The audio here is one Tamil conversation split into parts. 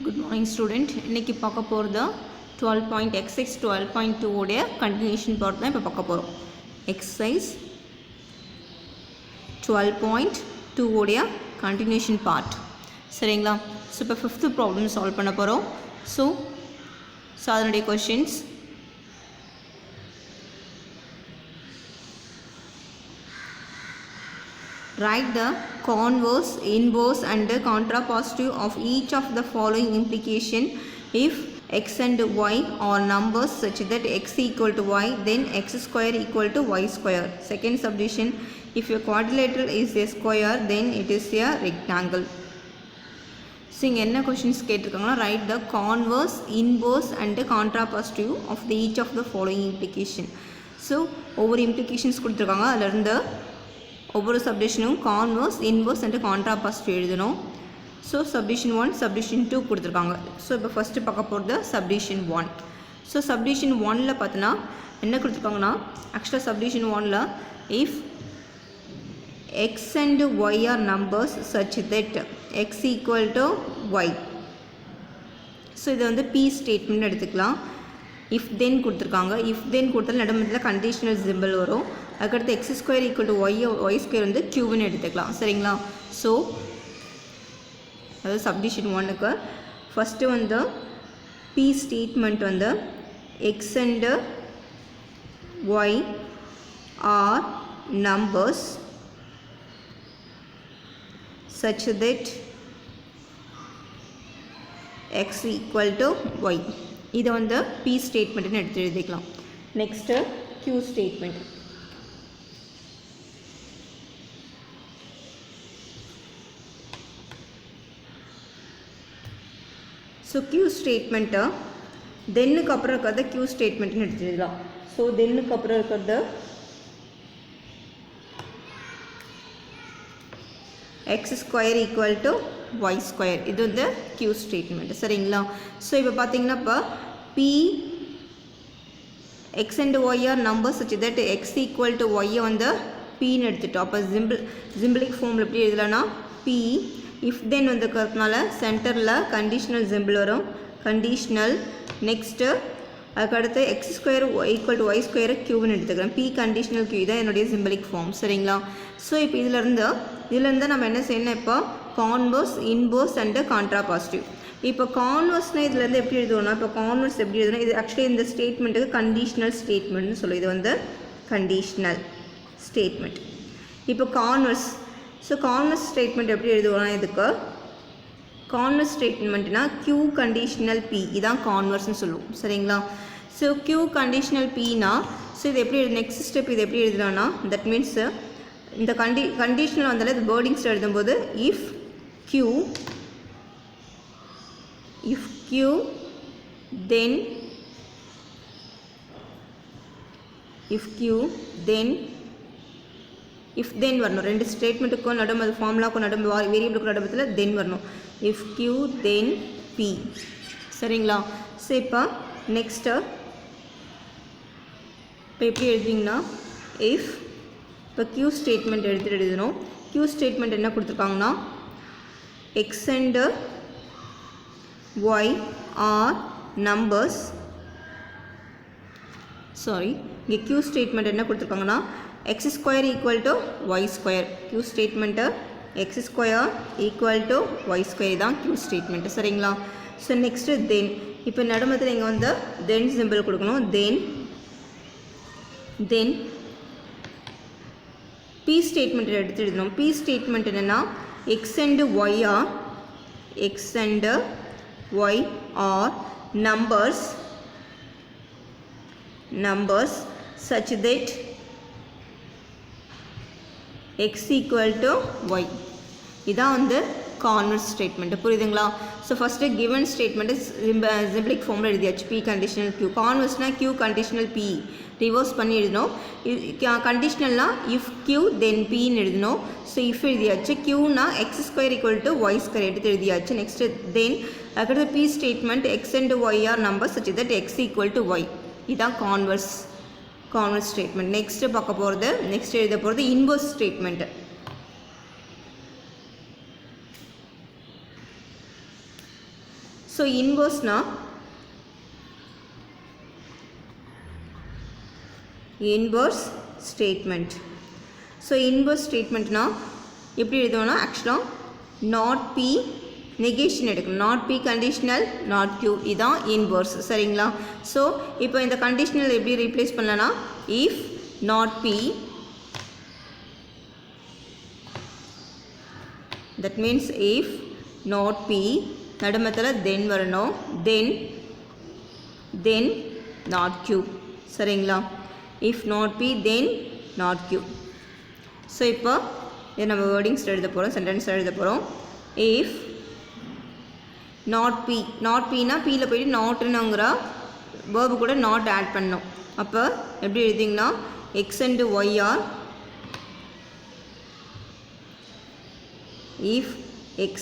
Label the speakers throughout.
Speaker 1: Good morning student. இன்னைக்கு பார்க்க போறது 12.xx 12.2 உடைய continuation part தான் இப்ப பார்க்க போறோம். Exercise 12.2 உடைய continuation part. சரிங்களா? So இப்ப 5th problem solve பண்ண போறோம். So அதனுடைய questions write the converse, inverse and the contrapositive of each of the following implication if x and y are numbers such that x equal to y, then x square equal to y square. Second subdivision, if a quadrilateral is a square, then it is a rectangle. So இங்க என்ன questions கேட்டிருக்காங்கன்னா write the converse, inverse and the contrapositive of the each of the following implication. So ஒவ்வொரு implications கொடுத்திருக்காங்க. அதில இருந்து ஒவ்வொரு சப்டிவிஷனும் கான்வர்ஸ், இன்வர்ஸ் அண்ட் கான்ட்ராபாசிட்டிவ் எழுதணும். ஸோ சப்டிவிஷன் 1, சப்டிவிஷன் 2 கொடுத்துருக்காங்க. ஸோ இப்போ ஃபஸ்ட்டு பார்க்க போகிறது சப்டிவிஷன் 1. ஸோ சப்டிவிஷன் 1ல் பார்த்தோன்னா என்ன கொடுத்துருக்காங்கன்னா ஆக்சுவலாக சப்டிவிஷன் 1ல் if x and y are numbers such that x equal to y. So இதை வந்து பி ஸ்டேட்மெண்ட் எடுத்துக்கலாம். இஃப் தென் கொடுத்துருக்காங்க. இஃப் தென் கொடுத்தாலும் நடுமத்தில் கண்டிஷனல் சிம்பிள் வரும். அதுக்கடுத்து x square equal to y square வந்து க்யூன்னு எடுத்துக்கலாம். சரிங்களா? ஸோ அதாவது சப்டிஷன் 1க்கு ஃபஸ்ட்டு வந்து பி ஸ்டேட்மெண்ட் வந்து x and y are numbers such that x equal to y. இதை வந்து P ஸ்டேட்மெண்ட்னு எடுத்து எழுதிக்கலாம். Next Q statement. So Q ஸ்டேட்மெண்ட்டை தென்னுக்கு அப்புறம் இருக்கிறத Q ஸ்டேட்மெண்ட்னு எடுத்து எழுதலாம். ஸோ தென்னுக்கு அப்புறம் இருக்கிறது x square equal to y square. இது வந்து Q ஸ்டேட்மெண்ட். சரிங்களா? ஸோ இப்போ பார்த்தீங்கன்னா இப்போ P x and y are numbers வச்சு தட் x ஈக்குவல் டு ஒய்யை வந்து Pன்னு எடுத்துட்டோம். அப்போ சிம்பிளிக் ஃபார்மில் எப்படி எழுதலாம்னா P இஃப் தென் வந்துக்கிறதுனால சென்டரில் கண்டிஷனல் சிம்பிள் வரும். கண்டிஷனல் நெக்ஸ்ட்டு அதுக்கடுத்து x square equal to y ஸ்கொயரை க்யூன்னு எடுத்துக்கிறேன். P கண்டிஷனல் க்யூ தான் என்னுடைய சிம்பிளிக் ஃபார்ம். சரிங்களா? ஸோ இப்போ இதிலேருந்து நம்ம என்ன செய்யணும், இப்போ கான்வர்ஸ், இன்வர்ஸ் அண்டு கான்ட்ராபாசிட்டிவ். இப்போ கான்வர்ஸ்னால் இதுலேருந்து எப்படி எழுதுவோம்னா இப்போ கான்வர்ஸ் எப்படி எழுதுனா இது ஆக்சுவலி இந்த ஸ்டேட்மெண்ட்டுக்கு கண்டிஷனல் ஸ்டேட்மெண்ட்னு சொல்லுவோம். இது வந்து கண்டிஷனல் ஸ்டேட்மெண்ட். இப்போ கான்வர்ஸ், ஸோ கான்வர்ஸ் ஸ்டேட்மெண்ட் எப்படி எழுதுவோம்னா இதுக்கு கான்வர்ஸ் ஸ்டேட்மெண்ட்னா Q கண்டிஷனல் P இதான் கான்வர்ஸ்னு சொல்லுவோம். சரிங்களா? ஸோ Q கண்டிஷனல் Pனா ஸோ இது எப்படி நெக்ஸ்ட் ஸ்டெப் இது எப்படி எழுதுலாம்னா தட் மீன்ஸ் இந்த கண்டிஷனல் வந்தாலும் இது வேர்டிங்ஸ் எழுதும்போது இஃப் Q then வரணும். ரெண்டு ஸ்டேட்மெண்ட்டுக்கும் நடுவு அது ஃபார்முலாக்கும் நடுவு வேரியபிளுக்கும் நடுவத்தில் தென் வரணும். If Q then P. சரிங்களா? ஸோ இப்போ நெக்ஸ்ட்டு இப்போ எப்படி எழுதிங்கன்னா இஃப் இப்போ Q ஸ்டேட்மெண்ட் எழுதணும். Q ஸ்டேட்மெண்ட் என்ன கொடுத்துருக்காங்கன்னா x and y are numbers இங்கே Q ஸ்டேட்மெண்ட் என்ன கொடுத்துருக்காங்கன்னா x square equal to y square. Q statement x square equal to y square தான் Q ஸ்டேட்மெண்ட்டு. சரிங்களா? ஸோ நெக்ஸ்ட்டு தென் இப்போ நடுமத்தில் இங்கே வந்து தென் சிம்பிள் கொடுக்கணும். தென் P ஸ்டேட்மெண்ட் எடுத்து எழுதணும். P ஸ்டேட்மெண்ட் என்னென்னா x and y are numbers such that x equal to y. இதான் வந்து கான்வர்ஸ் ஸ்டேட்மெண்ட். புரியுதுங்களா? So first given statement symbolic ஃபார்மில் எழுதியாச்சு. P conditional Q. கான்வர்ஸ்னால் Q கண்டிஷனல் P ரிவர்ஸ் பண்ணி எழுதணும். கண்டிஷனல்னால் இஃப் Q தென் Pன்னு எழுதணும். ஸோ இஃப் எழுதியாச்சு. Qனா x square equal to y square எடுத்து எழுதியாச்சு. நெக்ஸ்ட்டு தென் அதுக்கடுத்து P statement x and y are numbers such that x equal to y. இதான் கான்வர்ஸ் ஸ்டேட்மெண்ட். நெக்ஸ்ட்டு பார்க்க போகிறது நெக்ஸ்ட் எழுத போகிறது இன்வர்ஸ் ஸ்டேட்மெண்ட்டு. ஸோ இன்வர்ஸ்னா இன்வர்ஸ் ஸ்டேட்மெண்ட். ஸோ இன்வர்ஸ் ஸ்டேட்மெண்ட்னா எப்படி எழுதுவோம்னா ஆக்சுவலாக நாட் பி நெகேஷன் எடுக்கணும். Not B conditional not q இதான் இன்வர்ஸ். சரிங்களா? ஸோ இப்போ இந்த கண்டிஷனல் எப்படி ரீப்ளேஸ் பண்ணலன்னா if not be, that means if not p நடுமத்தில் then வரணும், then not q. சரிங்களா? if not p then not q. So இப்போ இதை நம்ம வேர்டிங்ஸ் எழுத போகிறோம், சென்டென்ஸ் எழுத போகிறோம். if not p, not pனா pயில் போய்ட்டு நாட்னுங்கிற வேர்பு கூட நாட் ஆட் பண்ணணும். அப்போ எப்படி எழுதிங்கன்னா x and y are, if x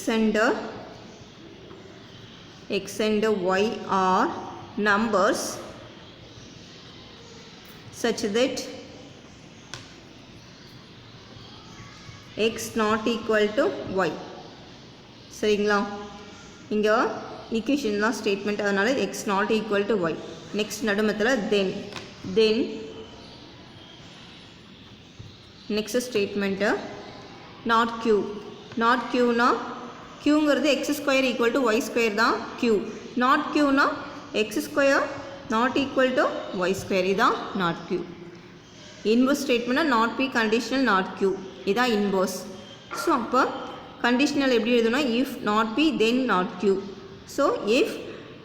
Speaker 1: and y are numbers such that x not equal to y. சரிங்களா? இங்கே ஈக்குவேஷன்லாம் ஸ்டேட்மெண்ட், அதனால் x not equal to y. Next நடுமத்தில் then next statement not q. Not qனா qங்கிறது x square equal to y square தான் q. நாட் qனா x square not equal to y square, இதான் நாட் q. இன்வர்ஸ் ஸ்டேட்மெண்ட்னா not p conditional not q, இதான் இன்வர்ஸ். ஸோ அப்போ கண்டிஷனல் எப்படி எழுதுனா if not p then not q. So if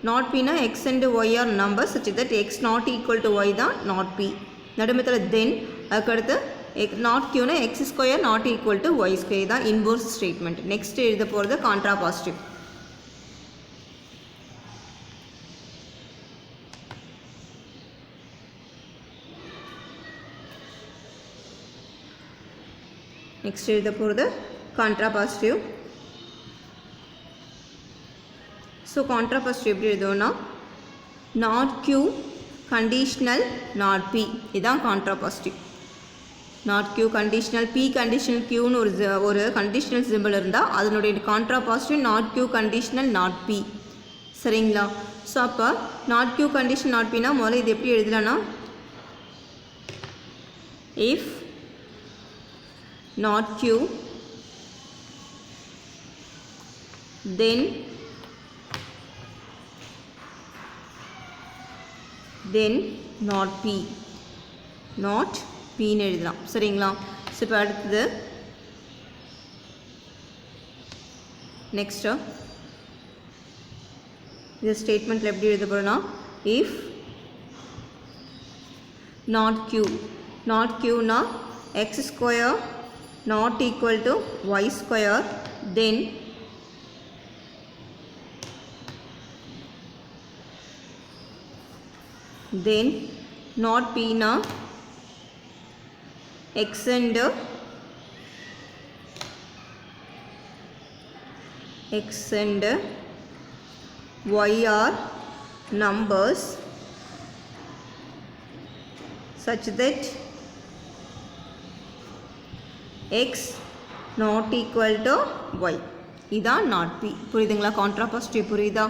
Speaker 1: not pனா x and y are numbers such that x not equal to y தான் நாட் p. நடுமத்தில் then, அதுக்கடுத்து நாட் qனா x square not equal to y square தான் இன்வர்ஸ் ஸ்டேட்மெண்ட். நெக்ஸ்ட் எழுத போகிறது கான்ட்ரா பாசிட்டிவ். நெக்ஸ்ட் எழுத போகிறது contrapositive. So contrapositive எப்படி எழுதுவோம்னா not q conditional not p, இதுதான் contrapositive. Not q conditional p conditional qன்னு ஒரு கண்டிஷனல் சிம்பிள் இருந்தால் அதனுடைய contrapositive not q conditional not p. சரிங்களா? ஸோ அப்போ நாட் q கண்டிஷன் நாட் pனா முதல்ல இது எப்படி எழுதலாம்னா if not q then not p, not p ன்னு எழுதலாம். சரிங்களா? ஸோ இப்போ அடுத்தது நெக்ஸ்ட்டு இந்த ஸ்டேட்மெண்ட்டில் எப்படி எழுத போகிறோன்னா இஃப் நாட் q, நாட் qனா x square not equal to y square, then not p na x and y are numbers such that x not equal to y, இதான் not p. புரியுதுங்களா? கான்ட்ரா பாசிட்டிவ் புரியுதா?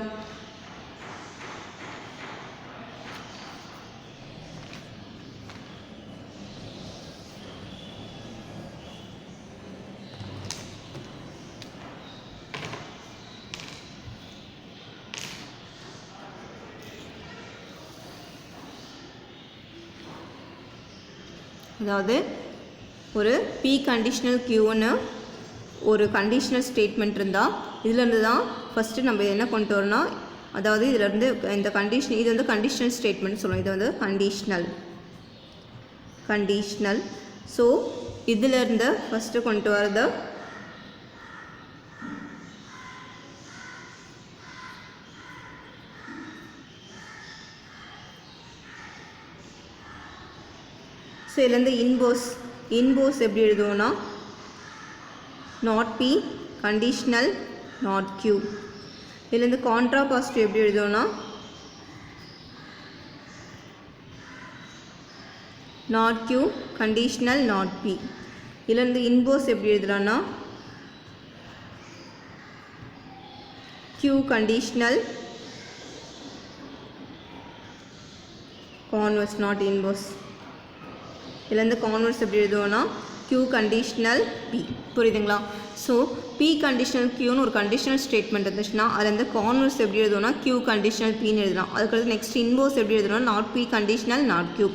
Speaker 1: அதாவது ஒரு p கண்டிஷனல் qன்னு ஒரு கண்டிஷனல் ஸ்டேட்மெண்ட் இருந்தால் இதிலேருந்து தான் ஃபஸ்ட்டு நம்ம என்ன கொண்டு வரோம்னா, அதாவது இதிலேருந்து இந்த கண்டிஷன், இது வந்து கண்டிஷனல் ஸ்டேட்மெண்ட் சொல்லுவோம், இது வந்து கண்டிஷனல். ஸோ இதிலேருந்து ஃபஸ்ட்டு கொண்டு வரது ஸோ இதுலேருந்து இன்வர்ஸ் எப்படி எழுதுவோம்னா not p conditional not q. இதுலேருந்து கான்ட்ரா பாசிட்டிவ் எப்படி எழுதுவோம்னா not q conditional not p. இதுலேருந்து இன்வர்ஸ் எப்படி எழுதலாம்னா q conditional converse not inverse. இதுலேருந்து கான்வர்ஸ் எப்படி எழுதுவோன்னா q கண்டிஷ்னல் p. புரியுதுங்களா? ஸோ p கண்டிஷ்னல் qன்னு ஒரு கண்டிஷ்னல் ஸ்டேட்மெண்ட் இருந்துச்சுன்னா அதுலேருந்து கான்வர்ஸ் எப்படி எழுதுவோன்னா q கண்டிஷ்னல் pன்னு எழுதலாம். அதுக்கடுத்து நெக்ஸ்ட் இன்வர்ஸ் எப்படி எழுதுனா not p conditional not q.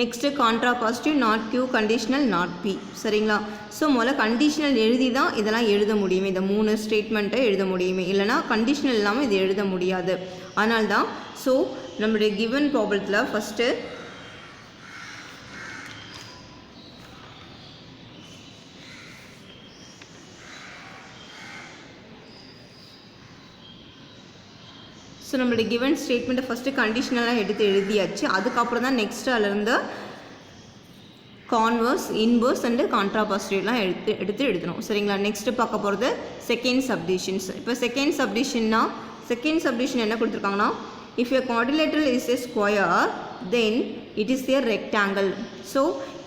Speaker 1: Next contra positive not q conditional not p. சரிங்களா? ஸோ முதல்ல கண்டிஷ்னல் எழுதி தான் இதெல்லாம் எழுத முடியுமே, இந்த 3 ஸ்டேட்மெண்ட்டை எழுத முடியுமே, இல்லைனா கண்டிஷ்னல் இல்லாமல் இது எழுத முடியாது. அதனால தான் ஸோ நம்மளுடைய கிவன் ப்ராப்ளத்தில் ஃபஸ்ட்டு ஸோ நம்மளுடைய கிவன் ஸ்டேட்மெண்ட்டை ஃபஸ்ட்டு கண்டிஷ்னலாக எடுத்து எழுதியாச்சு. அதுக்கப்புறம் தான் நெக்ஸ்ட்டு அதிலேருந்து கான்வர்ஸ் இன்வர்ஸ் அண்டு கான்ட்ரா பாசிட்டிவ்லாம் எடுத்து எழுதணும். சரிங்களா? நெக்ஸ்ட்டு பார்க்க போகிறது செகண்ட் சப்டிஷன்ஸ். இப்போ செகண்ட் சப்டிஷன் என்ன கொடுத்துருக்காங்கன்னா if a quadrilateral is a square then it is a rectangle. so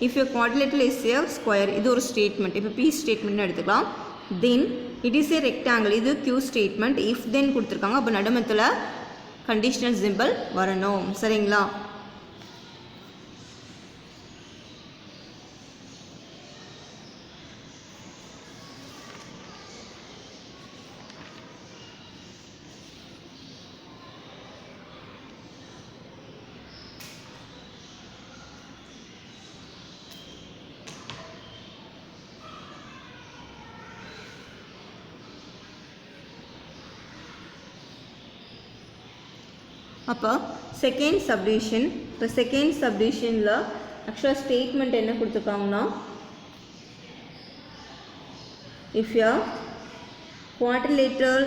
Speaker 1: if a quadrilateral is a square இது ஒரு ஸ்டேட்மெண்ட். இப்போ p ஸ்டேட்மெண்ட்னு எடுத்துக்கலாம். then it is a rectangle இது q ஸ்டேட்மெண்ட். if then கொடுத்துருக்காங்க. அப்போ நடுமத்தில் கண்டிஷனல் சிம்பிள் வரணும். சரிங்களா? அப்போ செகண்ட் சப்டிஷன். இப்போ செகண்ட் சப்டிஷனில் ஆக்சுவலாக ஸ்டேட்மெண்ட் என்ன கொடுத்துருக்காங்கன்னா if a quadrilateral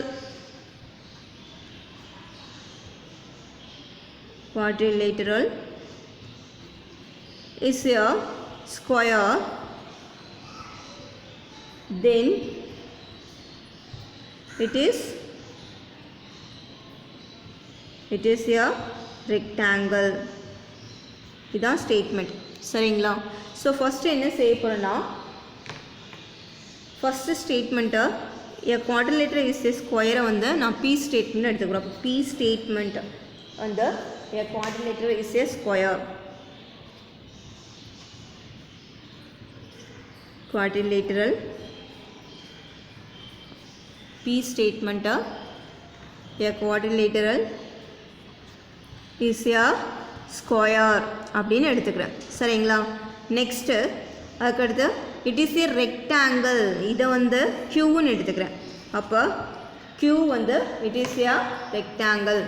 Speaker 1: is a square then it is a rectangle. இதான் ஸ்டேட்மெண்ட். சரிங்களா? ஸோ ஃபஸ்ட்டு என்ன செய்ய போகிறோன்னா ஃபஸ்ட்டு ஸ்டேட்மெண்ட்டை a quadrilateral is a ஸ்கொயரை வந்து நான் p ஸ்டேட்மெண்ட் எடுத்துக்கிறோம். அப்போ p ஸ்டேட்மெண்ட் வந்து a quadrilateral is a square. quadrilateral p ஸ்டேட்மெண்ட்டை a quadrilateral is a square அப்படின்னு எடுத்துக்கிறேன். சரிங்களா? நெக்ஸ்ட்டு அதுக்கடுத்து இட் இஸ் ஏ ரெக்டாங்கிள் இதை வந்து க்யூன்னு எடுத்துக்கிறேன். அப்போ க்யூ வந்து இட் இஸ் ஏ ரெக்டாங்கிள்.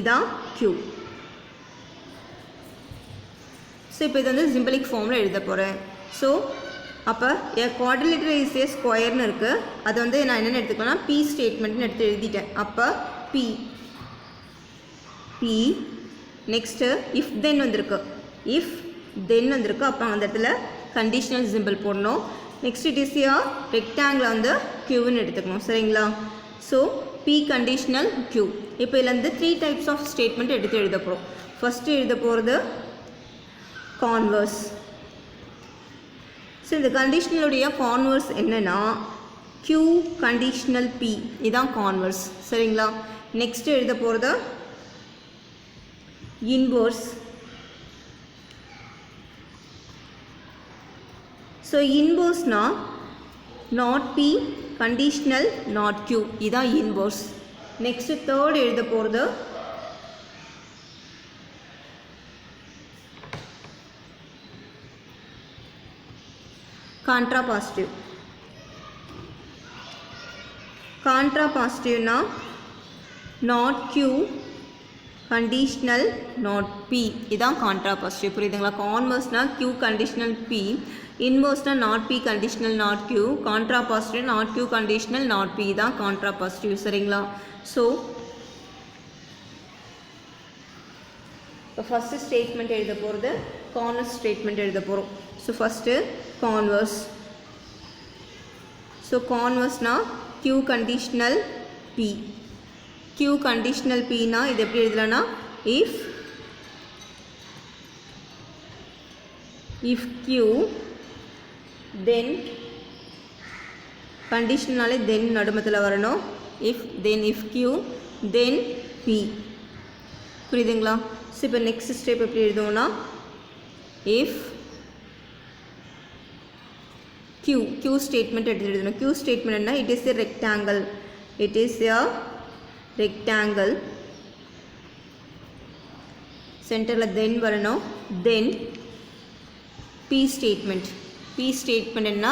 Speaker 1: இதான் க்யூ. ஸோ இப்போ இது வந்து சிம்பிளிக் ஃபார்மில் எழுத போகிறேன். ஸோ அப்போ a quadrilateral is a ஸ்கொயர்னு இருக்குது. அது வந்து நான் என்னென்னு எடுத்துக்கலாம்னா p ஸ்டேட்மெண்ட்னு எடுத்து எழுதிட்டேன். அப்போ p நெக்ஸ்ட்டு இஃப் தென் வந்திருக்கு. அப்போ அந்த இடத்துல கண்டிஷ்னல் சிம்பிள் போடணும். Next it is a rectangle வந்து க்யூன்னு எடுத்துக்கணும். சரிங்களா? So p conditional q. இப்போ இதுலேருந்து 3 டைப்ஸ் ஆஃப் ஸ்டேட்மெண்ட் எடுத்து எழுத போகிறோம். ஃபஸ்ட்டு எழுத போகிறது கான்வர்ஸ். ஸோ இந்த கண்டிஷ்னலுடைய கான்வர்ஸ் என்னென்னா q கண்டிஷ்னல் p இதுதான் கான்வர்ஸ். சரிங்களா? நெக்ஸ்ட்டு எழுத போகிறது இன்வர்ஸ். ஸோ இன்வர்ஸ்னால் not p conditional not q இதுதான் இன்வர்ஸ். நெக்ஸ்ட்டு தேர்ட் எழுத போகிறது கான்ட்ராபாசிட்டிவ். கான்ட்ராபாசிட்டிவ்னா not q conditional not p இதான் கான்ட்ராபாசிட்டிவ். புரியுதுங்களா? கான்வர்ஸ்னால் q கண்டிஷ்னல் p, இன்வர்ஸ்னால் not p conditional not q, contrapositive not q conditional not p இதான் கான்ட்ராபாசிட்டிவ். சரிங்களா? ஸோ இப்போ ஃபஸ்ட்டு ஸ்டேட்மெண்ட் எழுத போகிறது கான்வர்ஸ் ஸ்டேட்மெண்ட் எழுத போகிறோம். So first converse. ஸோ கான்வர்ஸ்னால் q conditional p. q conditional pனா இது எப்படி எழுதலாம்னா if q then கண்டிஷ்னல்னாலே தென் நடுமத்தில் வரணும். if q then p. புரியுதுங்களா? ஸோ இப்போ நெக்ஸ்ட் ஸ்டெப் எப்படி எழுதுவோம்னா if q ஸ்டேட்மெண்ட் எடுத்து எழுதணும். q ஸ்டேட்மெண்ட் என்ன? it is a rectangle. It is a rectangle. சென்டரில் தென் வரணும். தென் p ஸ்டேட்மெண்ட். p ஸ்டேட்மெண்ட் என்ன?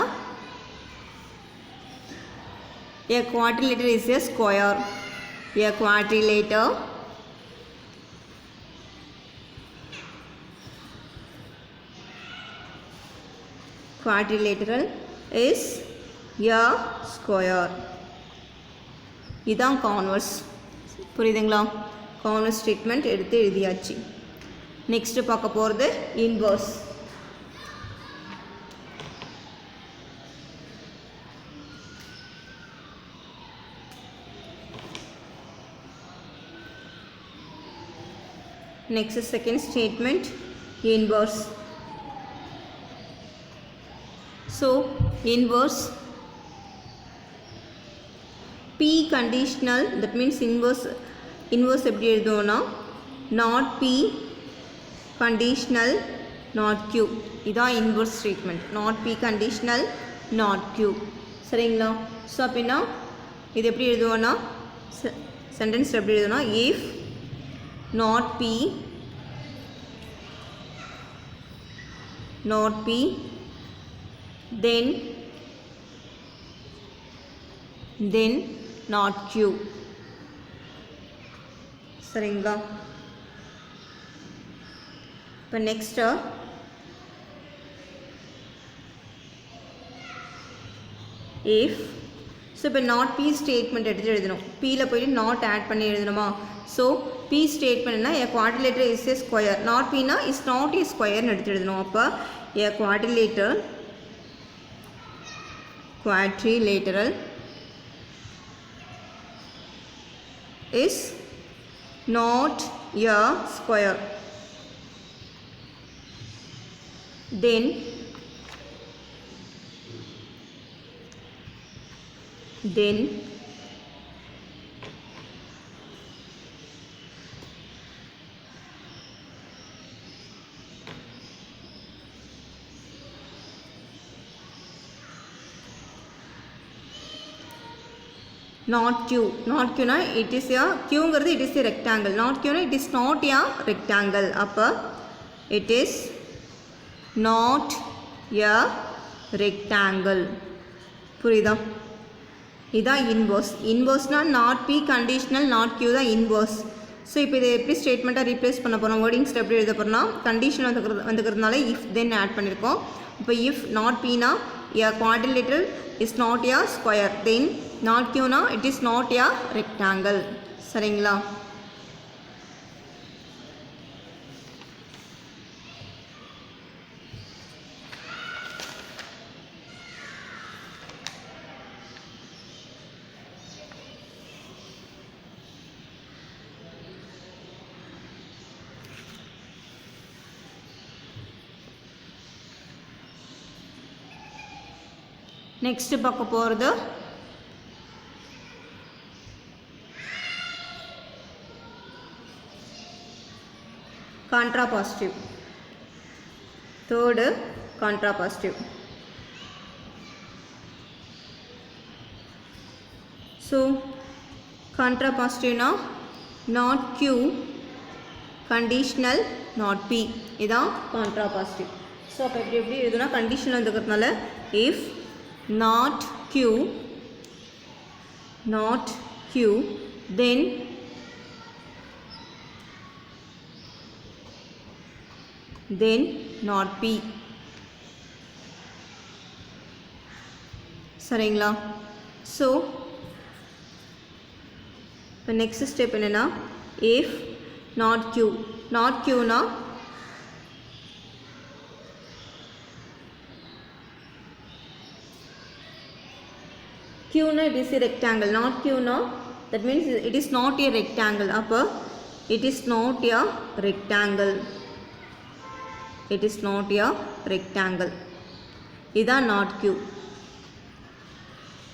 Speaker 1: a quadrilateral is a square. A quadrilateral is a square. இதான் கான்வர்ஸ். புரியுதுங்களா? கான்வர்ஸ் ஸ்டேட்மெண்ட் எடுத்து எழுதியாச்சு. நெக்ஸ்ட்டு பார்க்க போகிறது inverse. Next second statement inverse. So inverse p conditional, that means inverse எப்படி எழுதுவோம்னா not p conditional not q. இதான் inverse statement. not p conditional not q. சரிங்களா? ஸோ அப்படின்னா இது எப்படி எழுதுவோம்னா சென்டென்ஸ் எப்படி எழுதுவோம்னா if not p then not q. சரிங்களா? இப்போ நெக்ஸ்ட்டு if. ஸோ இப்போ நாட் பி ஸ்டேட்மெண்ட் எடுத்து எழுதணும். பியில் போய்ட்டு நாட் ஆட் பண்ணி எழுதணுமா? ஸோ பி ஸ்டேட்மெண்ட்னா a quadrilateral is a square. Not பின்னா இஸ் நாட் a ஸ்கொயர்னு எடுத்து எழுதணும். அப்போ a quadrilateral is not a square. Then not q. not q na it is a q ங்கிறது it is a rectangle. not q na it is not a rectangle. அப்போ it is not a rectangle. புரியுதா? இதான் இன்வர்ஸ். இன்வர்ஸ்னால் not B conditional not q தான் இன்வர்ஸ். ஸோ இப்போ இதை எப்படி ஸ்டேட்மெண்ட்டாக ரீப்ளேஸ் பண்ண போகிறோம்? வேர்டிங்ஸ் எப்படி எழுத போகிறோம்னா கண்டிஷன் வந்துக்கிறதுனால இஃப் தென் ஆட் பண்ணியிருக்கோம். இப்போ if not Bina a quadrilateral is not a square. then not q na it is not a rectangle. சரிங்களா? நெக்ஸ்ட் பார்க்க போகிறது contrapositive. third contrapositive. so contrapositive na not q conditional not p. இதான் contrapositive. ஸோ அப்போ எப்படி எழுதுனா கண்டிஷன் வந்துக்கிறதுனால if not q then not p. சரிங்களா? ஸோ இப்போ நெக்ஸ்ட் ஸ்டெப் என்னென்னா if not q னா q na it is a rectangle. not q na that means it is not a rectangle. அப்போ it is not a rectangle. it is not a rectangle. இதான் not q.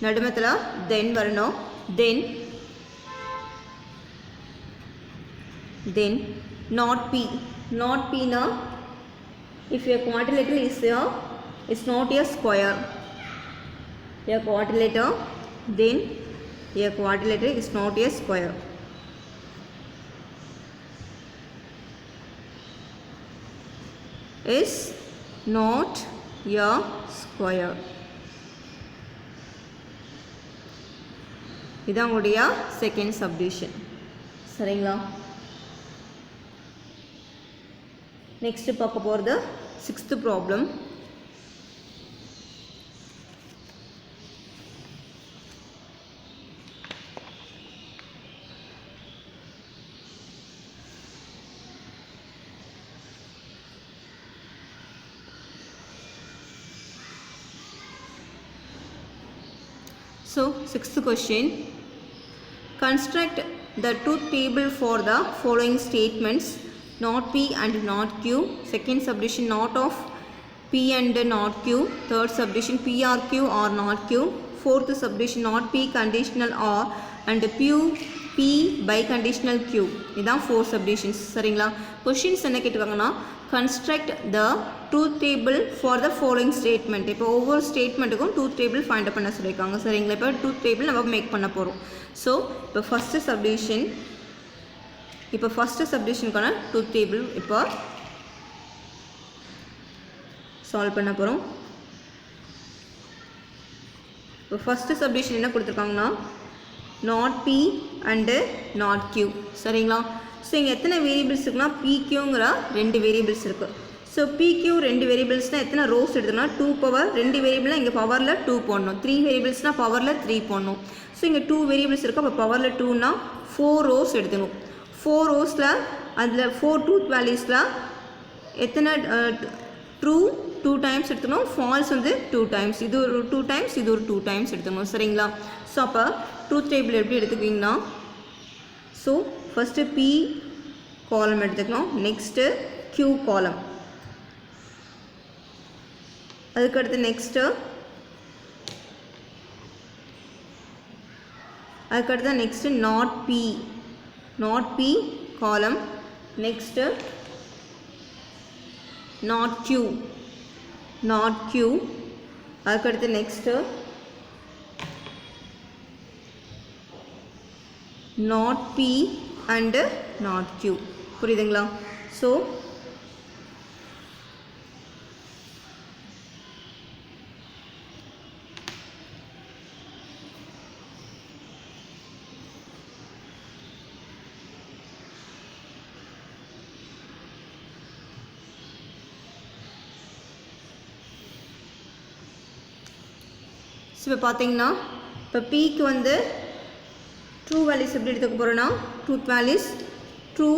Speaker 1: நடுமத்தில் then வரணும். then then not p. Not p now, if a quadrilateral is not a square, a quadrilateral, then a quadrilateral is not a square. Is not a square. இதான் உடைய செகண்ட் சப்டிவிஷன். சரிங்களா? நெக்ஸ்ட் பார்க்க போகிறது sixth problem. So, sixth question. Construct the truth table for the following statements: not P and not Q. Second subdivision, not of P and not Q. Third subdivision, P or Q or not Q. Fourth subdivision, not P conditional or and P biconditional Q. இதான் 4 subdivisions. சரிங்களா? questions என்ன கேட்டுவாங்கன்னா, construct the truth table for the following statement. இப்போ ஒவ்வொரு ஸ்டேட்மெண்ட்டுக்கும் truth table find பண்ண சொல்லியிருக்காங்க. சரிங்களா? இப்போ truth table நம்ம மேக் பண்ண போகிறோம். ஸோ இப்போ ஃபஸ்ட்டு சப்டிவிஷனுக்கான truth table இப்போ சால்வ் பண்ண போகிறோம். இப்போ ஃபஸ்ட்டு சப்டிவிஷன் என்ன கொடுத்துருக்காங்கன்னா, not B and not Q. சரிங்களா? ஸோ இங்கே எத்தனை வேரியபிள்ஸ் இருக்குன்னா, பிக்யூங்கிற 2 வேரியபிள்ஸ் இருக்குது. ஸோ பிக்யூ 2 வேரியபிள்ஸ்னால் எத்தனை ரோஸ் எடுத்துக்கணும், 2 பவர் 2 வேரியபிள்னால் இங்கே பவரில் 2 போடணும். 3 வேரியபிள்ஸ்னால் பவரில் 3 போடணும். ஸோ இங்கே 2 வேரியபிள்ஸ் இருக்குது. அப்போ பவரில் 2னா 4 ரோஸ் எடுத்துக்கணும். 4 ரோஸில் அதில் 4 ட்ரூத் வேல்யூஸில் எத்தனை ட்ரூ 2 டைம்ஸ் எடுத்துக்கணும், ஃபால்ஸ் வந்து 2 டைம்ஸ், இது ஒரு 2 டைம்ஸ், இது ஒரு 2 டைம்ஸ் எடுத்துக்கணும். சரிங்களா? ஸோ அப்போ ட்ரூத் டேபிள் எப்படி எடுத்துக்கிங்கன்னா, ஸோ ஃபஸ்ட்டு பி காலம் எடுத்துக்கணும், நெக்ஸ்ட்டு கியூ காலம், அதுக்கடுத்து நெக்ஸ்ட்டு நாட் பி காலம், நெக்ஸ்ட்டு நாட் கியூ, அதுக்கடுத்து next not P and not Q. புரியுதுங்களா? ஸோ இப்போ பார்த்தீங்கன்னா, இப்போ Pக்கு வந்து ட்ரூ வேல்யூஸ் எப்படி எடுத்துக்க போகிறோன்னா, ட்ரூத் வேல்யூஸ் ட்ரூ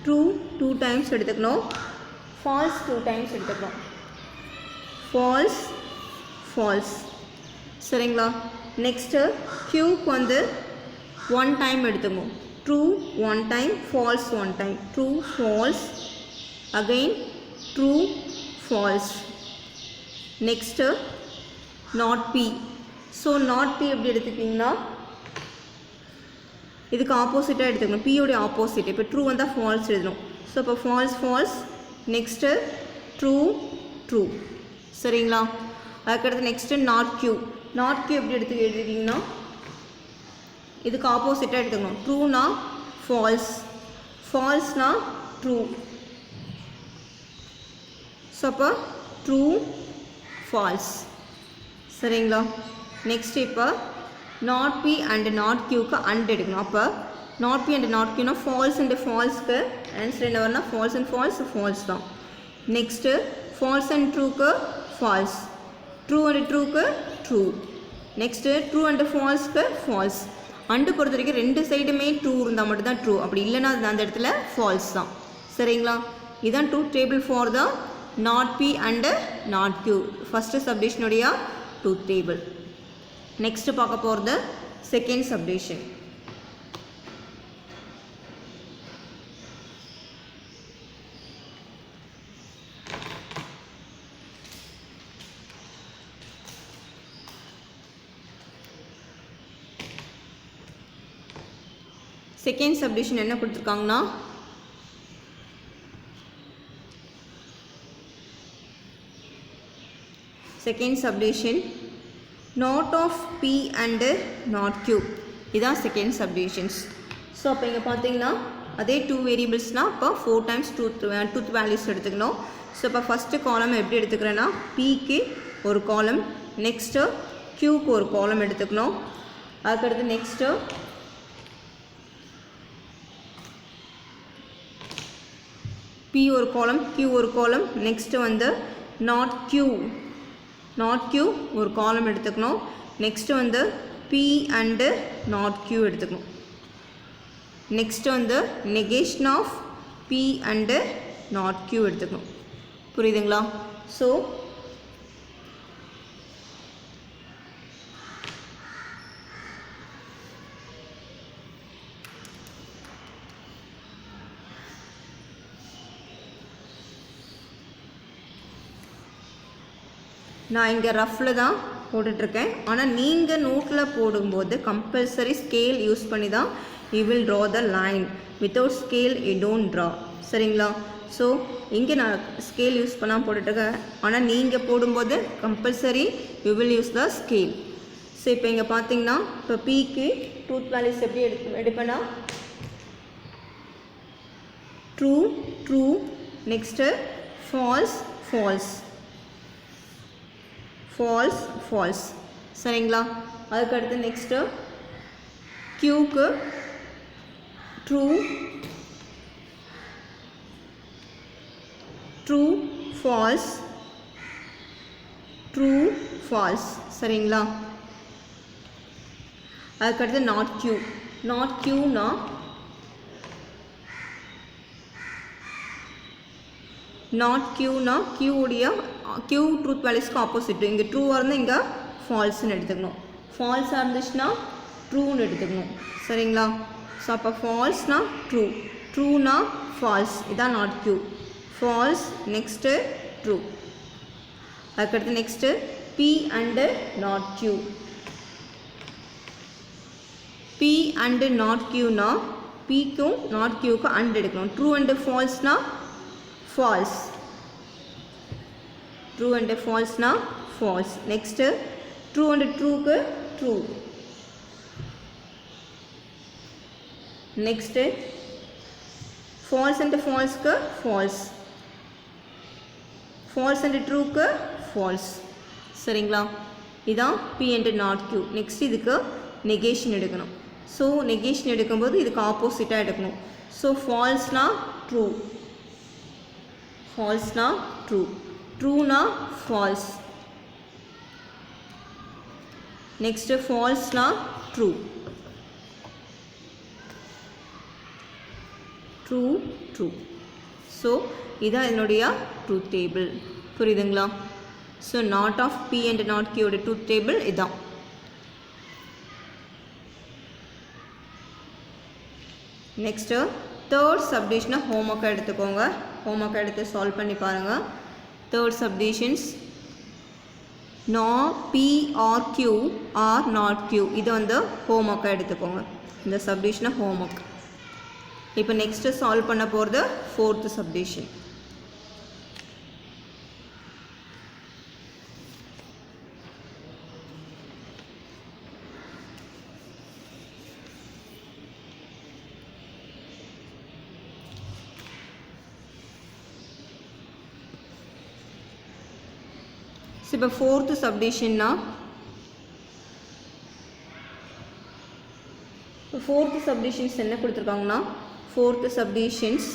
Speaker 1: 2 டைம்ஸ் எடுத்துக்கணும், ஃபால்ஸ் 2 டைம்ஸ் எடுத்துக்கணும், ஃபால்ஸ். சரிங்களா? நெக்ஸ்ட்டு க்யூக்கு வந்து 1 டைம் எடுத்துக்கணும், true 1 time, false 1 time, true false, again true false. Next not P. So not P எப்படி எடுத்துக்கிட்டிங்கன்னா, இதுக்கு ஆப்போசிட்டாக எடுத்துக்கணும், பியோடைய ஆப்போசிட். இப்போ ட்ரூ வந்தால் ஃபால்ஸ் எழுதணும். ஸோ இப்போ ஃபால்ஸ், நெக்ஸ்ட்டு ட்ரூ. சரிங்களா? அதுக்கடுத்து நெக்ஸ்ட்டு நாட் கியூ எப்படி எழுதிக்கிட்டிங்கன்னா, இதுக்கு ஆப்போசிட்டாக எடுத்துக்கணும், ட்ரூனா ஃபால்ஸ்னா ட்ரூ. ஸோ அப்போ ட்ரூ ஃபால்ஸ். சரிங்களா? நெக்ஸ்ட் இப்போ நாட் பி அண்ட் நாட் கியூக்கு அண்ட் எடுக்கணும். அப்போ நாட் பி அண்ட் நாட் கியூனா ஃபால்ஸ் அண்ட் ஃபால்ஸ்க்கு ஆன்சர் என்ன வரனா, ஃபால்ஸ் அண்ட் ஃபால்ஸ் தான். நெக்ஸ்ட்டு ஃபால்ஸ் அண்ட் ட்ரூக்கு ஃபால்ஸ், ட்ரூ அண்ட் ட்ரூக்கு ட்ரூ. நெக்ஸ்ட்டு ட்ரூ அண்ட் ஃபால்ஸ்க்கு ஃபால்ஸ். அண்டு பொறுத்த வரைக்கும் 2 சைடுமே ட்ரூ இருந்தால் மட்டும்தான் ட்ரூ, அப்படி இல்லைன்னா அந்த இடத்துல ஃபால்ஸ் தான். சரிங்களா? இதுதான் truth table for the not B and not q, first சப்டிவிஷனுடைய ட்ரூத் டேபிள். நெக்ஸ்ட்டு பார்க்க போகிறது செகண்ட் சப்டிவிஷன். செகண்ட் சப்டிவிஷன் என்ன கொடுத்துருக்காங்கன்னா second subdivision not of p and not q இதான் செகண்ட் சப்டிவிஷன்ஸ். ஸோ அப்போ இங்கே பார்த்தீங்கன்னா அதே 2 வேரியபிள்ஸ்னால் அப்போ 4 டைம்ஸ் டூத் வேல்யூஸ் எடுத்துக்கணும். ஸோ இப்போ ஃபஸ்ட்டு காலம் எப்படி எடுத்துக்கிறேன்னா பிக்கு ஒரு காலம், நெக்ஸ்ட்டு க்யூக்கு ஒரு காலம் எடுத்துக்கணும். அதுக்கடுத்து நெக்ஸ்ட்டு பி ஒரு காலம், க்யூ ஒரு காலம், நெக்ஸ்ட்டு வந்து நாட் க்யூ ஒரு காலம் எடுத்துக்கணும். நெக்ஸ்ட்டு வந்து பி அண்டு நாட் க்யூ எடுத்துக்கணும். நெக்ஸ்ட்டு வந்து negation of P and not Q எடுத்துக்கணும். புரியுதுங்களா? ஸோ நான் இங்கே ரஃப்பில் தான் போட்டுட்ருக்கேன். ஆனால் நீங்கள் நோட்டில் போடும்போது கம்பல்சரி ஸ்கேல் யூஸ் பண்ணி தான் you will draw the line. Without scale you don't draw. சரிங்களா? ஸோ இங்கே நான் ஸ்கேல் யூஸ் பண்ணால் போட்டுட்ருக்கேன். ஆனால் நீங்கள் போடும்போது compulsory you will use the scale. So இப்போ இங்கே பார்த்தீங்கன்னா இப்போ பிக்கு டூத் வேல்யூஸ் எப்படி எடுப்பேன்னா true true, next false false, false false. சரிங்களா? அதுக்கடுத்து நெக்ஸ்ட்டு க்யூக்கு true true false true false. சரிங்களா? அதுக்கடுத்து நாட் க்யூனா க்யூவுடைய க்யூ ட்ரூத் வேல்யூஸ்க்கு ஆப்போசிட். இங்கே ட்ரூவாக இருந்தால் இங்கே ஃபால்ஸ்ன்னு எடுத்துக்கணும். ஃபால்ஸாக இருந்துச்சுன்னா ட்ரூன்னு எடுத்துக்கணும். சரிங்களா? ஸோ அப்போ ஃபால்ஸ்னால் ட்ரூ, ட்ரூனா ஃபால்ஸ். இதான் not q. False, next true. அதுக்கடுத்து next p and not q. P and not க்யூனா பிக்கும் நாட் க்யூக்கும் அண்ட் எடுக்கணும். ட்ரூ அண்டு ஃபால்ஸ்னால் ஃபால்ஸ், ட்ரூ அண்டு ஃபால்ஸ்னால் ஃபால்ஸ். நெக்ஸ்ட்டு ட்ரூ அண்டு ட்ரூக்கு ட்ரூ. நெக்ஸ்ட்டு ஃபால்ஸ் அண்டு ஃபால்ஸ்க்கு ஃபால்ஸ், ஃபால்ஸ் அண்டு ட்ரூக்கு ஃபால்ஸ். சரிங்களா? இதான் p and not q. Next இதுக்கு நெகேஷன் எடுக்கணும். ஸோ நெகேஷன் எடுக்கும்போது இதுக்கு ஆப்போசிட்டாக எடுக்கணும். ஸோ ஃபால்ஸ்னால் ட்ரூ, ஃபால்ஸ்னா ட்ரூ, ட்ரூனா ஃபால்ஸ், நெக்ஸ்ட்டு ஃபால்ஸ்னா ட்ரூ, ட்ரூ ட்ரூ. ஸோ இதான் என்னுடைய ட்ரூத் டேபிள். புரியுதுங்களா? So not of p and not கியூட ட்ரூத் டேபிள் இதான். நெக்ஸ்ட்டு தேர்ட் சப்டிவிஷனை ஹோம்ஒர்க்காக எடுத்துக்கோங்க. ஹோம்ஒர்க்காக எடுத்து சால்வ் பண்ணி பாருங்கள். Third subdivisions no p or q or not q. இது வந்து ஹோம்ஒர்க்காக எடுத்துக்கோங்க. இந்த சப்டிவிஷனை ஹோம்ஒர்க். இப்போ நெக்ஸ்ட்டு சால்வ் பண்ண போகிறது ஃபோர்த்து சப்டிவிஷன். இப்போ ஃபோர்த்து சப்டிவிஷன்னா ஃபோர்த்து சப்டிவிஷன்ஸ் என்ன கொடுத்துருக்காங்கன்னா fourth subdivisions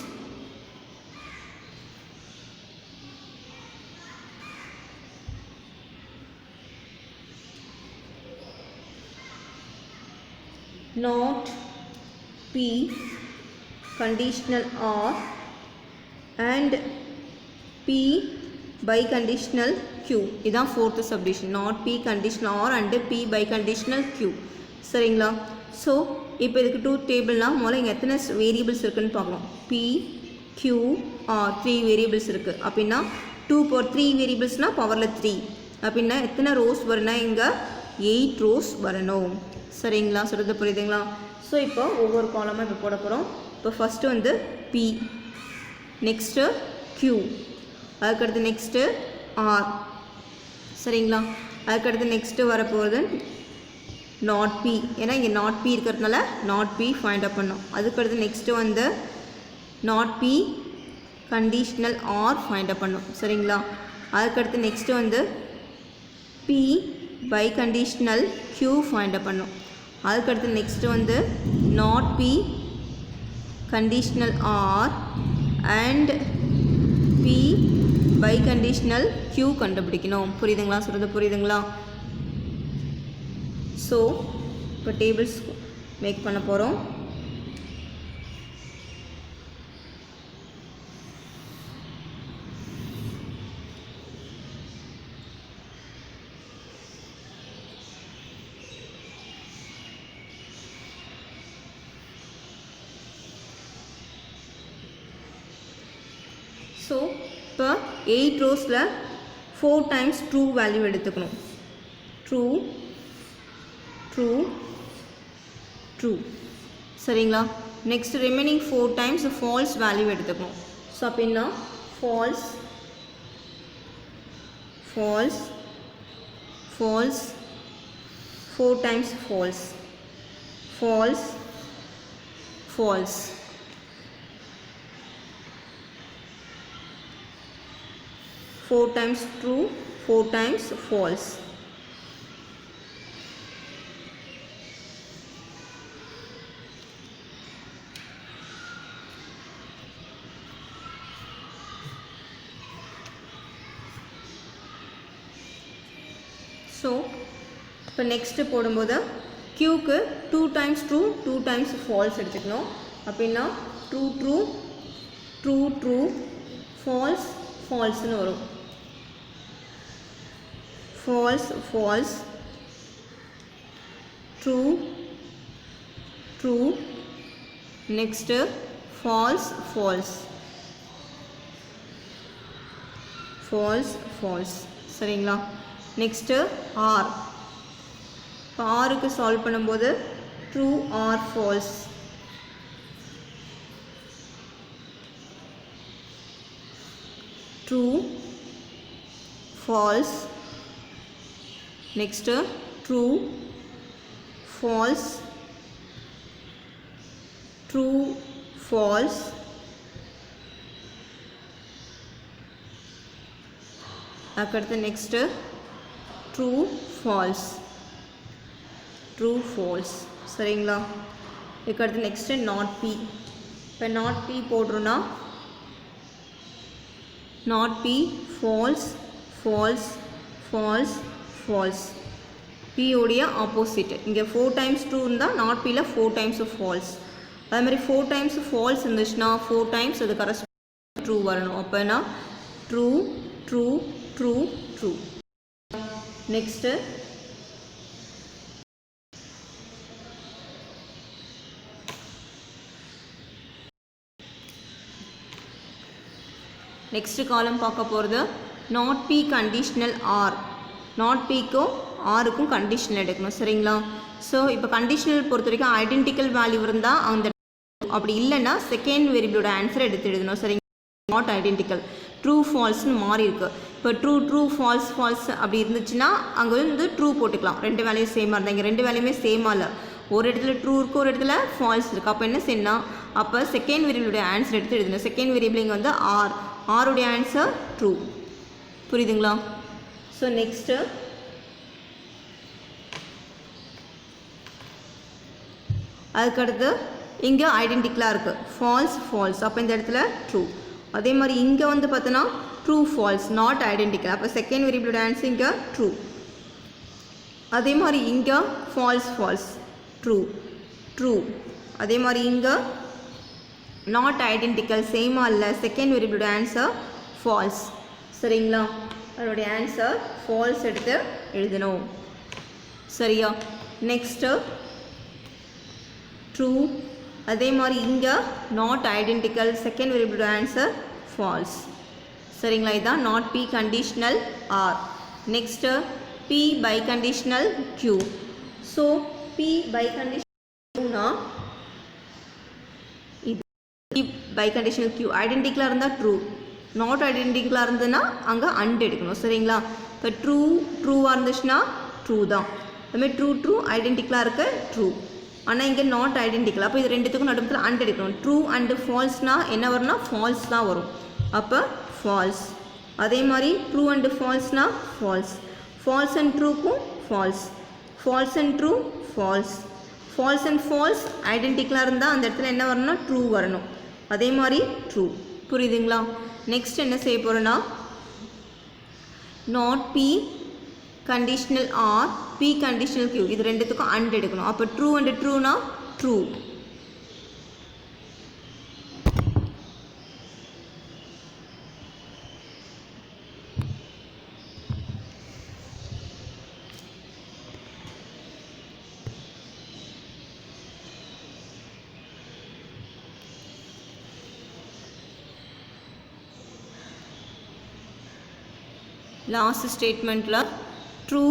Speaker 1: not P conditional or and P by conditional Q. இதான் fourth subdivision. Not P conditional or and P by conditional Q. சரிங்களா? ஸோ இப்போ இதுக்கு ட்ரூத் டேபிள்னால் முதல்ல இங்கே எத்தனை வேரியபிள்ஸ் இருக்குதுன்னு பார்க்கணும். P Q R 3 வேரியபிள்ஸ் இருக்குது. அப்படின்னா 2 பவர் 3 வேரியபிள்ஸ்னால் பவரில் 3. அப்படின்னா எத்தனை ரோஸ் வரும்னா இங்கே 8 ரோஸ் வரணும். சரிங்களா? சொல்கிறது புரியுதுங்களா? ஸோ இப்போ ஒவ்வொரு காலமாக இப்போ போட போகிறோம். இப்போ ஃபஸ்ட்டு வந்து P, நெக்ஸ்ட்டு Q, அதுக்கடுத்து நெக்ஸ்ட்டு R, சரிங்களா. அதுக்கடுத்து நெக்ஸ்ட்டு வரப்போகிறது நாட் P, ஏன்னா இங்கே நாட் P இருக்கிறதுனால நாட் P ஃபைண்ட் அப் பண்ணோம். அதுக்கடுத்து நெக்ஸ்ட்டு வந்து not P conditional R find up பண்ணோம், சரிங்களா. அதுக்கடுத்து நெக்ஸ்ட்டு வந்து P biconditional Q find up பண்ணோம். அதுக்கடுத்து நெக்ஸ்ட்டு வந்து not P conditional R and P biconditional Q கண்டுபிடிக்கணும். புரியுதுங்களா, சொல்கிறது புரியுதுங்களா. ஸோ இப்போ டேபிள்ஸ் மேக் பண்ண போகிறோம். ஸோ இப்போ 8 ரோஸில் 4 டைம்ஸ் ட்ரூ வேல்யூ எடுத்துக்கணும். ட்ரூ ட்ரூ ட்ரூ, சரிங்களா. Next remaining 4 times false value எடுத்துக்கணும். ஸோ அப்படின்னா false false false 4 times false false false, 4 times true, 4 times false. So இப்போ நெக்ஸ்ட்டு போடும்போது Qக்கு 2 times true 2 times false எடுத்துக்கணும். அப்படின்னா true true true true false ஃபால்ஸ்னு வரும். false false true true, next false false false false, சரிங்களா. நெக்ஸ்ட் R, இப்போ Rக்கு சால்வ் பண்ணும்போது true or false, true false, next true false true false, அதுக்கடுத்து next true false true false, சரிங்களா. இதுக்கடுத்து நெக்ஸ்ட்டு நாட் P. இப்போ நாட் P போடுறோன்னா not P false false false false, P உடைய ஆப்போசிட். இங்கே 4 டைம்ஸ் ட்ரூ இருந்தால் நாட் Pயில் 4 டைம்ஸ் ஃபால்ஸ். அது மாதிரி 4 டைம்ஸ் ஃபால்ஸ் இருந்துச்சுன்னா 4 டைம்ஸ் அது கரெஸ்பாண்ட் ட்ரூ வரணும். அப்போனா true true true true. Next next column பார்க்க போகிறது not P conditional R. Not Pக்கும் Rக்கும் கண்டிஷனல் எடுக்கணும், சரிங்களா. ஸோ இப்போ கண்டிஷனல் பொறுத்த வரைக்கும் ஐடென்டிக்கல் வேல்யூ இருந்தால் அந்த, அப்படி இல்லைன்னா செகண்ட் வேரியபிளோட ஆன்சர் எடுத்து எழுதணும், சரிங்களா. நாட் ஐடென்டிக்கல் ட்ரூ ஃபால்ஸ்னு மாறி இருக்குது. இப்போ ட்ரூ ட்ரூ ஃபால்ஸ் ஃபால்ஸ் அப்படி இருந்துச்சுன்னா அங்கே வந்து ட்ரூ போட்டுக்கலாம். 2 வேல்யூ சேமாக இருந்தால் இங்கே 2 வேல்யூமே சேமாக இல்லை. ஒரு இடத்துல ட்ரூ இருக்குது, ஒரு இடத்துல ஃபால்ஸ் இருக்குது. அப்போ என்ன செய்யணும், அப்போ செகண்ட் வேரியபிளோட ஆன்சர் எடுத்து எழுதணும். செகண்ட் வேரியபிள் இங்கே வந்து ஆருடைய ஆன்சர் ட்ரூ. புரியுதுங்களா. ஸோ நெக்ஸ்ட்டு அதுக்கடுத்து இங்கே ஐடென்டிக்கலாக இருக்குது ஃபால்ஸ் ஃபால்ஸ், அப்போ இந்த இடத்துல ட்ரூ. அதே மாதிரி இங்கே வந்து பார்த்தோன்னா ட்ரூ ஃபால்ஸ் நாட் ஐடென்டிக்கல், அப்போ செகண்ட் வேரியபிளோட ஆன்சர் இங்கே ட்ரூ. அதே மாதிரி இங்கே ஃபால்ஸ் ஃபால்ஸ் ட்ரூ ட்ரூ. அதே மாதிரி இங்கே நாட் ஐடென்டிக்கல் சேமாக இல்லை, செகண்ட் வேரியபிளோட ஆன்சர் ஃபால்ஸ், சரிங்களா. அதோடைய ஆன்சர் ஃபால்ஸ் எடுத்து எழுதணும், சரியா. Next true. அதே மாதிரி இங்கே நாட் ஐடென்டிக்கல், செகண்ட் வேரியபிளோட ஆன்சர் ஃபால்ஸ், சரிங்களா. இதுதான் not P conditional R. Next P biconditional Q. ஸோ P பை கண்டிஷ்னல் Qனா பை கண்டிஷனல் q ஐடென்டிக்கலாக இருந்தால் ட்ரூ, நாட் ஐடென்டிக்கலாக இருந்ததுன்னா அங்கே அண்ட் எடுக்கணும். சரிங்களா? இப்போ ட்ரூவாக இருந்துச்சுன்னா ட்ரூ தான். அதுமாதிரி ட்ரூ ஐடென்டிக்கலாக இருக்க ட்ரூ. ஆனால் இங்கே நாட் ஐடென்டிக்கல். அப்போ இது ரெண்டுத்துக்கும் நடுவில் அண்ட் எடுக்கணும். ட்ரூ அண்டு ஃபால்ஸ்னால் என்ன வரும்னா ஃபால்ஸ் தான் வரும். அப்போ ஃபால்ஸ். அதே மாதிரி ட்ரூ அண்டு ஃபால்ஸ்னால் ஃபால்ஸ். ஃபால்ஸ் அண்ட் ட்ரூக்கும் false. False and true false. False and false ஐடென்டிக்கலாக இருந்தால் அந்த இடத்துல என்ன வரணும்னா ட்ரூ வரணும். அதே மாதிரி ட்ரூ. புரியுதுங்களா? நெக்ஸ்ட் என்ன செய்ய போகிறோன்னா not B conditional R p conditional q இது ரெண்டுத்துக்கும் அண்ட் எடுக்கணும். அப்போ ட்ரூ அண்ட் ட்ரூனா ட்ரூ. லாஸ்ட் ஸ்டேட்மெண்ட்டில் true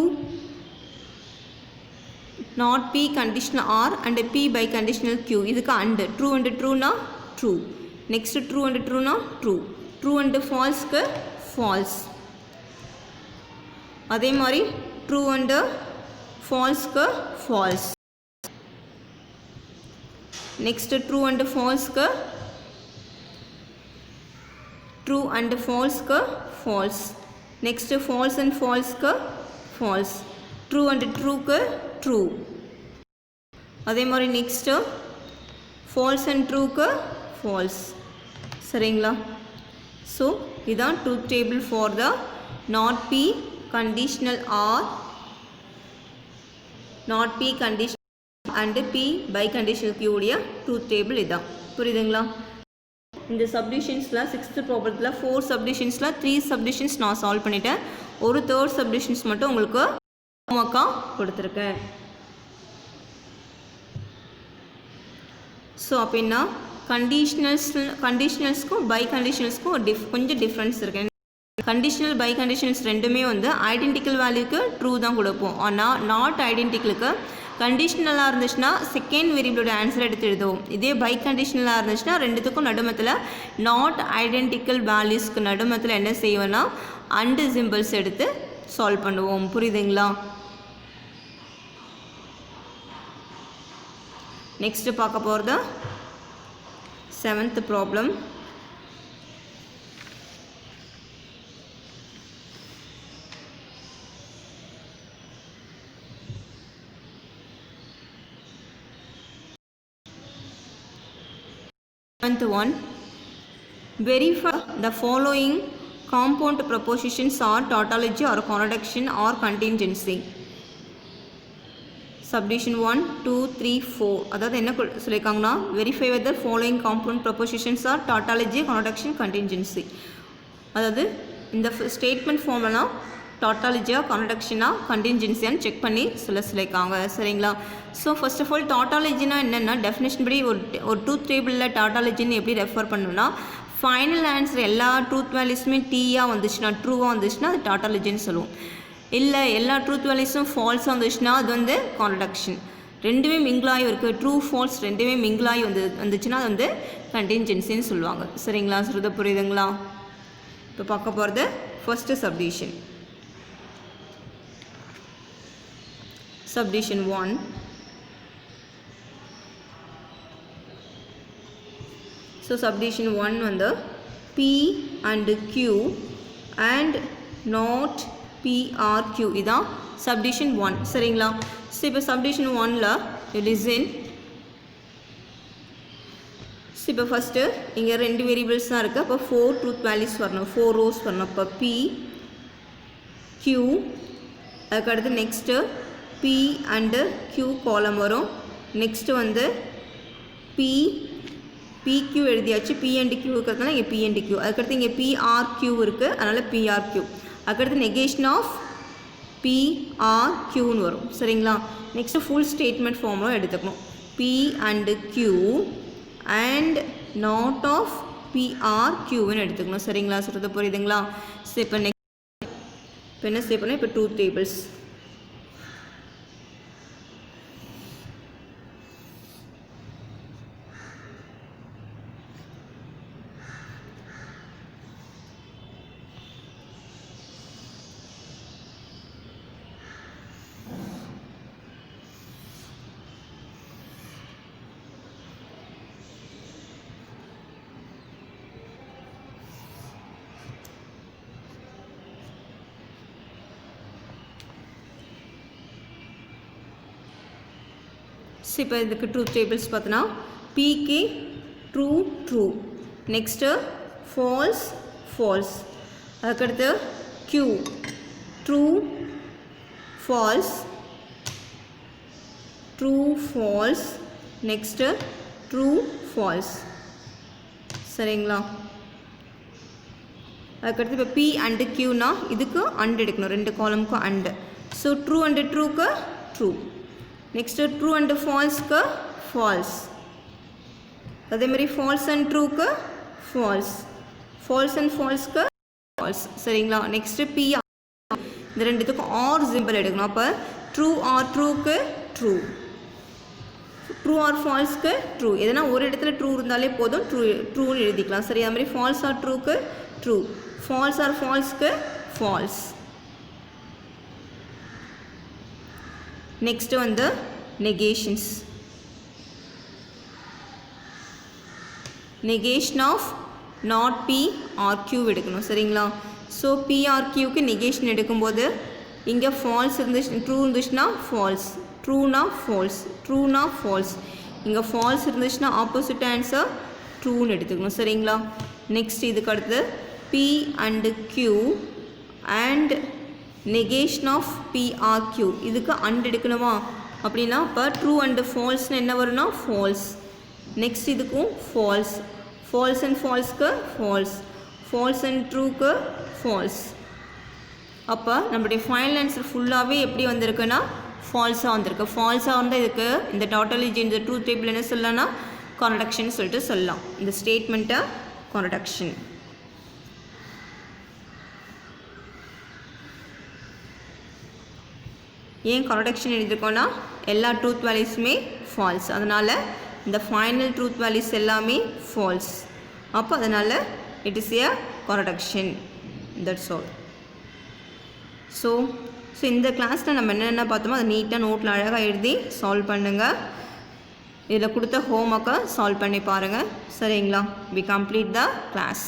Speaker 1: not B conditional R and p biconditional q இதுக்கு அண்டு ட்ரூ அண்டு ட்ரூனா ட்ரூ. நெக்ஸ்ட் ட்ரூ அண்டு ட்ரூனா ட்ரூ. ட்ரூ அண்டு ஃபால்ஸ்க்கு ஃபால்ஸ். அதே மாதிரி ட்ரூ அண்டு ஃபால்ஸ்க்கு ஃபால்ஸ். நெக்ஸ்ட் ட்ரூ அண்டு ஃபால்ஸ்க்கு ட்ரூ அண்டு ஃபால்ஸ்க்கு ஃபால்ஸ். நெக்ஸ்ட் ஃபால்ஸ் அண்ட் ஃபால்ஸ்க்கு ஃபால்ஸ். ட்ரூ அண்ட் ட்ரூக்கு ட்ரூ. அதே மாதிரி நெக்ஸ்ட்டு ஃபால்ஸ் அண்ட் ட்ரூக்கு ஃபால்ஸ். சரிங்களா? ஸோ இதுதான் truth table for the not B conditional R not B conditional and P biconditional q உடைய ட்ரூத் டேபிள் இதுதான். புரியுதுங்களா? இந்த சப்டிஷன்ஸில் 6th ப்ராப்ளத்தில் 4 சப்டிஷன்ஸில் 3 சப்டிஷன்ஸ் நான் சால்வ் பண்ணிட்டேன். ஒரு 3rd சப்டிஷன்ஸ் மட்டும் உங்களுக்கு ஹோம்ஒர்க்காக கொடுத்துருக்கேன். ஸோ அப்படின்னா கண்டிஷனல்ஸ்க்கும் பை கண்டிஷனல்ஸ்க்கும் கொஞ்சம் டிஃப்ரென்ஸ் இருக்குது. கண்டிஷனல் பை கண்டிஷனல்ஸ் ரெண்டுமே வந்து ஐடென்டிக்கல் வேல்யூக்கு ட்ரூ தான் கொடுப்போம். ஆனால் நாட் ஐடென்டிக்கலுக்கு கண்டிஷனலாக இருந்துச்சுன்னா செகண்ட் வேரியபிளோட ஆன்சர் எடுத்து எழுதுவோம். இதே பை கண்டிஷனலாக இருந்துச்சுன்னா ரெண்டுத்துக்கும் நடுமத்தில் நாட் ஐடென்டிக்கல் வேல்யூஸ்க்கு நடுமத்தில் என்ன செய்வோன்னா அண்டு சிம்பிள்ஸ் எடுத்து சால்வ் பண்ணுவோம். புரியுதுங்களா? நெக்ஸ்ட் பார்க்க போகிறது 7th problem. One, verify the following compound propositions are tautology or contradiction or contingency. Subdivision 1, 2, 3, 4. அதாவது என்ன சொல்லியிருக்காங்கன்னா verify whether following compound propositions are tautology, contradiction, contingency. அதாவது இந்த ஸ்டேட்மெண்ட் ஃபார்ம்லாம் டாட்டாலஜியா கான்ட்ரடிக்ஷனா கண்டின்ஜென்சியான்னு செக் பண்ணி சொல்லியிருக்காங்க. சரிங்களா? ஸோ ஃபர்ஸ்ட் ஆஃப் ஆல் டாட்டாலஜினா என்னென்னா டெஃபினேஷன் படி ஒரு ட்ரூத் டேபிளில் டாட்டாலஜின்னு எப்படி ரெஃபர் பண்ணணும்னா ஃபைனல் ஆன்சர் எல்லா ட்ரூத் வேல்யூஸுமே டீயாக வந்துச்சுன்னா ட்ரூவாக வந்துச்சுன்னா அது டாட்டாலஜின்னு சொல்லுவோம். இல்லை எல்லா ட்ரூத் வேல்யூஸும் ஃபால்ஸாக வந்துச்சுன்னா அது வந்து கான்ட்ரடிக்ஷன். ரெண்டுமே மிங்கிளாகி இருக்குது. ட்ரூ ஃபால்ஸ் ரெண்டுமே மிங்கிளாகி வந்துச்சுன்னா அது வந்து கண்டின்ஜென்சின்னு சொல்லுவாங்க. சரிங்களா? சொல்கிறது புரியுதுங்களா? இப்போ பார்க்க போகிறது first subdivision. Subdivision 1. So subdivision 1 வந்து P and Q and not P or Q இதான் subdivision 1. சரிங்களா? ஸோ இப்போ subdivision 1ல you listen. ஸோ இப்போ ஃபஸ்ட்டு இங்கே 2 வேரியபிள்ஸ் தான் இருக்குது. அப்போ 4 ட்ரூத் வேல்யூஸ் வரணும், 4 ரோஸ் வரணும். அப்போ P Q அதுக்கடுத்து நெக்ஸ்ட்டு P and Q காலம் வரும். நெக்ஸ்ட்டு வந்து PQ எழுதியாச்சு. P and Q இருக்கிறதுனால இங்கே P and Q. அதுக்கடுத்து இங்கே PRQ இருக்குது, அதனால் PRQ. அதுக்கடுத்து நெகேஷன் ஆஃப் PRQன்னு வரும். சரிங்களா? நெக்ஸ்ட்டு ஃபுல் ஸ்டேட்மெண்ட் ஃபார்மும் எடுத்துக்கணும். P and Q and not of PRQன்னு எடுத்துக்கணும். சரிங்களா? சொல்கிறது புரியுதுங்களா? ஸோ இப்போ என்ன செய்யணும்? இப்போ ட்ரூத் டேபிள்ஸ். ஸோ இப்போ இதுக்கு ட்ரூத் டேபிள்ஸ் பார்த்தோன்னா பிக்கு true true, next false false, அதுக்கடுத்து q true false true false, next true false. சரிங்களா? அதுக்கடுத்து இப்போ பி அண்டு க்யூனா இதுக்கு அண்டு எடுக்கணும், ரெண்டு காலமுக்கும் அண்டு. ஸோ ட்ரூ அண்டு ட்ரூக்கு ட்ரூ, நெக்ஸ்ட்டு ட்ரூ அண்டு ஃபால்ஸ்க்கு ஃபால்ஸ், அதேமாதிரி ஃபால்ஸ் அண்ட் ட்ரூக்கு ஃபால்ஸ், ஃபால்ஸ் அண்ட் ஃபால்ஸ்க்கு ஃபால்ஸ். சரிங்களா? நெக்ஸ்ட்டு பி இந்த ரெண்டுத்துக்கும் ஆர் சிம்பிள் எடுக்கணும். அப்போ ட்ரூ ஆர் ட்ரூக்கு ட்ரூ, ட்ரூ ஆர் ஃபால்ஸ்க்கு ட்ரூ. எதனா ஒரு இடத்துல ட்ரூ இருந்தாலே போதும், ட்ரூன்னு எழுதிக்கலாம். சரி, அது மாதிரி ஃபால்ஸ் ஆர் ட்ரூக்கு ட்ரூ, ஃபால்ஸ் ஆர் ஃபால்ஸ்க்கு ஃபால்ஸ். நெக்ஸ்ட்டு வந்து negations. Negation of not p or q எடுக்கணும். சரிங்களா? ஸோ பி ஆர் கியூக்கு நெகேஷன் எடுக்கும்போது இங்கே ஃபால்ஸ் இருந்துச்சு, ட்ரூ இருந்துச்சுன்னா ஃபால்ஸ், ட்ரூனா ஃபால்ஸ், ட்ரூனா ஃபால்ஸ். இங்கே ஃபால்ஸ் இருந்துச்சுன்னா ஆப்போசிட் ஆன்சர் ட்ரூன்னு எடுத்துக்கணும். சரிங்களா? நெக்ஸ்ட் இதுக்கு அடுத்து p and q and negation of p or q, இதுக்கு அண்ட் எடுக்கணுமா? அப்படின்னா இப்போ ட்ரூ அண்டு ஃபால்ஸ்னு என்ன வரும்னா ஃபால்ஸ். நெக்ஸ்ட் இதுக்கும் ஃபால்ஸ், ஃபால்ஸ் அண்ட் ஃபால்ஸ்க்கு ஃபால்ஸ், ஃபால்ஸ் அண்ட் ட்ரூக்கு ஃபால்ஸ். அப்போ நம்மளுடைய ஃபைனல் ஆன்சர் ஃபுல்லாகவே எப்படி வந்திருக்குன்னா ஃபால்ஸாக வந்திருக்கு. ஃபால்ஸாக வந்து இதுக்கு இந்த டாட்டாலஜி இந்த ட்ரூத் டேபிள் என்ன சொல்லலாம்னா கான்ட்ரடிக்ஷன் சொல்லிட்டு சொல்லலாம். இந்த ஸ்டேட்மெண்ட்டை கான்ட்ரடிக்ஷன். ஏன் கான்ட்ரடிக்ஷன் எழுதியிருக்கோன்னா எல்லா ட்ரூத் வேல்யூஸுமே ஃபால்ஸ், அதனால் இந்த ஃபைனல் ட்ரூத் வேல்யூஸ் எல்லாமே ஃபால்ஸ். அப்போ அதனால் it is a contradiction. That's all. So இந்த கிளாஸில் நம்ம என்னென்ன பார்த்தோமோ அதை நீட்டாக நோட்டில் அழகாக எழுதி சால்வ் பண்ணுங்கள். இதில் கொடுத்த ஹோம் ஒர்க்கை சால்வ் பண்ணி பாருங்கள். சரிங்களா? We complete the class.